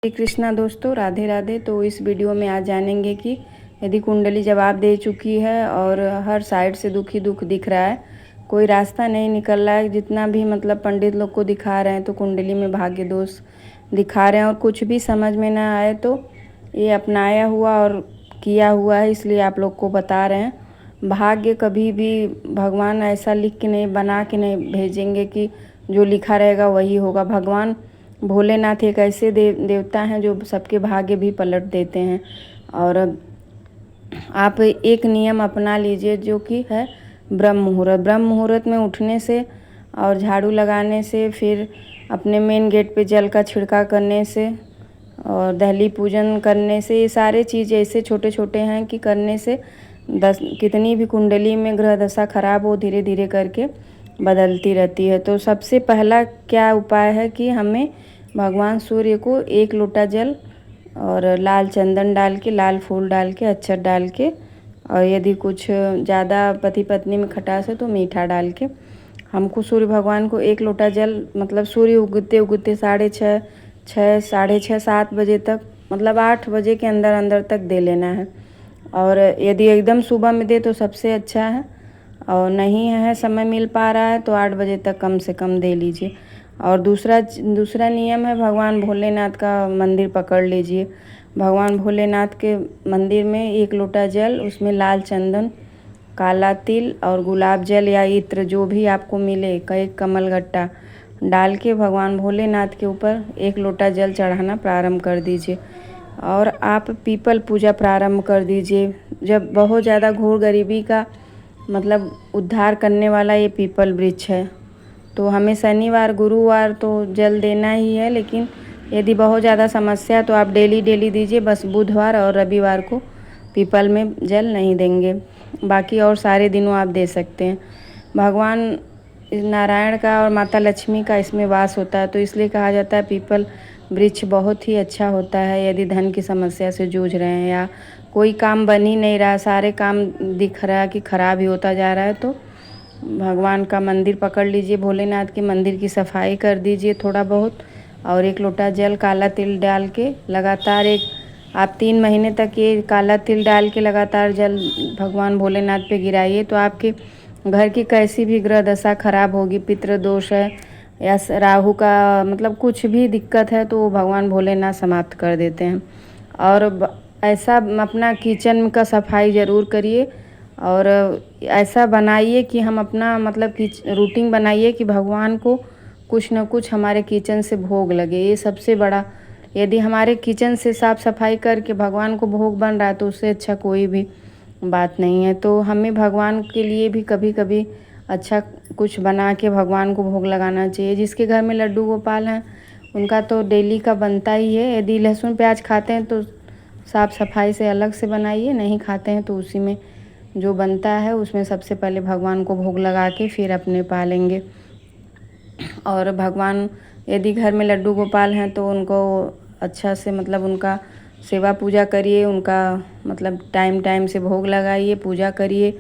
श्री कृष्णा दोस्तों, राधे राधे। तो इस वीडियो में आज जानेंगे कि यदि कुंडली जवाब दे चुकी है और हर साइड से दुख ही दुख दिख रहा है, कोई रास्ता नहीं निकल रहा है, जितना भी मतलब पंडित लोग को दिखा रहे हैं तो कुंडली में भाग्य दोष दिखा रहे हैं और कुछ भी समझ में ना आए तो ये अपनाया हुआ और किया हुआ है, इसलिए आप लोग को बता रहे हैं। भाग्य कभी भी भगवान ऐसा लिख के नहीं, बना के नहीं भेजेंगे कि जो लिखा रहेगा वही होगा। भगवान भोलेनाथ एक ऐसे देवता हैं जो सबके भाग्य भी पलट देते हैं। और आप एक नियम अपना लीजिए जो कि है ब्रह्म मुहूर्त। ब्रह्म मुहूर्त में उठने से और झाड़ू लगाने से, फिर अपने मेन गेट पे जल का छिड़काव करने से और दहली पूजन करने से, ये सारे चीज़ ऐसे छोटे छोटे हैं कि करने से कितनी भी कुंडली में ग्रह दशा खराब हो धीरे धीरे करके बदलती रहती है। तो सबसे पहला क्या उपाय है कि हमें भगवान सूर्य को 1 लोटा जल और लाल चंदन डाल के, लाल फूल डाल के, अक्षत डाल के, और यदि कुछ ज़्यादा पति पत्नी में खटास है तो मीठा डाल के हमको सूर्य भगवान को 1 लोटा जल, मतलब सूर्य उगते उगते 6:30, 6, 6:30, 7 बजे तक, मतलब 8 बजे के अंदर अंदर तक दे लेना है। और यदि एकदम सुबह में दे तो सबसे अच्छा है, और नहीं है समय मिल पा रहा है तो 8 बजे तक कम से कम दे लीजिए। और दूसरा नियम है, भगवान भोलेनाथ का मंदिर पकड़ लीजिए। भगवान भोलेनाथ के मंदिर में 1 लोटा जल, उसमें लाल चंदन, काला तिल और गुलाब जल या इत्र जो भी आपको मिले, कई कमलगट्टा डाल के भगवान भोलेनाथ के ऊपर 1 लोटा जल चढ़ाना प्रारंभ कर दीजिए। और आप पीपल पूजा प्रारंभ कर दीजिए। जब बहुत ज़्यादा घोर गरीबी का मतलब उद्धार करने वाला ये पीपल वृक्ष है, तो हमें शनिवार गुरुवार तो जल देना ही है, लेकिन यदि बहुत ज़्यादा समस्या तो आप डेली दीजिए। बस बुधवार और रविवार को पीपल में जल नहीं देंगे, बाकी और सारे दिनों आप दे सकते हैं। भगवान नारायण का और माता लक्ष्मी का इसमें वास होता है, तो इसलिए कहा जाता है पीपल वृक्ष बहुत ही अच्छा होता है। यदि धन की समस्या से जूझ रहे हैं या कोई काम बन ही नहीं रहा, सारे काम दिख रहा है कि ख़राब ही होता जा रहा है, तो भगवान का मंदिर पकड़ लीजिए, भोलेनाथ के मंदिर की सफाई कर दीजिए थोड़ा बहुत, और 1 लोटा जल काला तिल डाल के लगातार आप 3 महीने तक ये काला तिल डाल के लगातार जल भगवान भोलेनाथ पे गिराइए। तो आपके घर की कैसी भी ग्रह दशा खराब होगी, पितृ दोष है या राहु का मतलब कुछ भी दिक्कत है, तो भगवान भोलेनाथ समाप्त कर देते हैं। और ऐसा अपना किचन का सफाई ज़रूर करिए, और ऐसा बनाइए कि हम अपना मतलब कि रूटीन बनाइए कि भगवान को कुछ न कुछ हमारे किचन से भोग लगे। ये सबसे बड़ा, यदि हमारे किचन से साफ़ सफाई करके भगवान को भोग बन रहा है तो उससे अच्छा कोई भी बात नहीं है। तो हमें भगवान के लिए भी कभी कभी अच्छा कुछ बना के भगवान को भोग लगाना चाहिए। जिसके घर में लड्डू गोपाल हैं उनका तो डेली का बनता ही है। यदि लहसुन प्याज खाते हैं तो साफ़ सफाई से अलग से बनाइए, नहीं खाते हैं तो उसी में जो बनता है उसमें सबसे पहले भगवान को भोग लगा के फिर अपने पालेंगे। और भगवान यदि घर में लड्डू गोपाल हैं तो उनको अच्छा से मतलब उनका सेवा पूजा करिए, उनका मतलब टाइम से भोग लगाइए, पूजा करिए,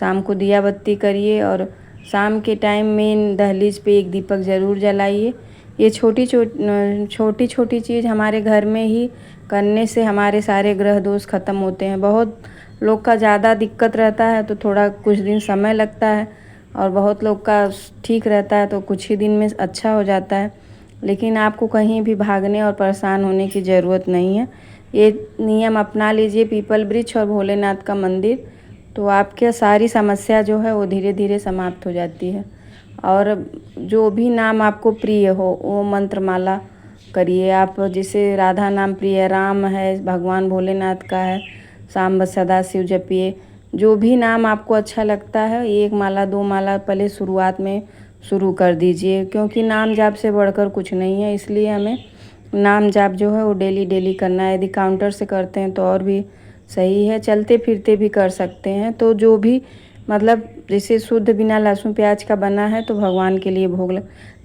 शाम को दिया बत्ती करिए, और शाम के टाइम में दहलीज पे 1 दीपक ज़रूर जलाइए। ये छोटी छोटी चीज़ हमारे घर में ही करने से हमारे सारे ग्रह दोष ख़त्म होते हैं। बहुत लोग का ज़्यादा दिक्कत रहता है तो थोड़ा कुछ दिन समय लगता है, और बहुत लोग का ठीक रहता है तो कुछ ही दिन में अच्छा हो जाता है। लेकिन आपको कहीं भी भागने और परेशान होने की ज़रूरत नहीं है। ये नियम अपना लीजिए, पीपल वृक्ष और भोलेनाथ का मंदिर, तो आपके सारी समस्या जो है वो धीरे धीरे समाप्त हो जाती है। और जो भी नाम आपको प्रिय हो वो मंत्र माला करिए आप। जैसे राधा नाम प्रिय है, राम है, भगवान भोलेनाथ का है, सांब सदा शिव जपिए। जो भी नाम आपको अच्छा लगता है 1 माला 2 माला पहले शुरुआत में शुरू कर दीजिए, क्योंकि नाम जाप से बढ़कर कुछ नहीं है। इसलिए हमें नाम जाप जो है वो डेली करना है। यदि काउंटर से करते हैं तो और भी सही है, चलते फिरते भी कर सकते हैं। तो जो भी मतलब जैसे शुद्ध बिना लहसुन प्याज का बना है तो भगवान के लिए भोग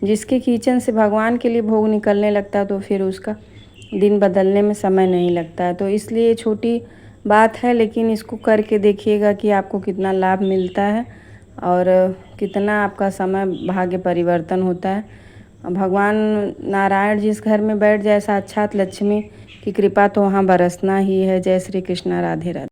जिसके किचन से भगवान के लिए भोग निकलने लगता है तो फिर उसका दिन बदलने में समय नहीं लगता है। तो इसलिए छोटी बात है, लेकिन इसको करके देखिएगा कि आपको कितना लाभ मिलता है और कितना आपका समय भाग्य परिवर्तन होता है। भगवान नारायण जिस घर में बैठ जाए साक्षात लक्ष्मी की कृपा तो वहाँ बरसना ही है। जय श्री कृष्णा, राधे राधे।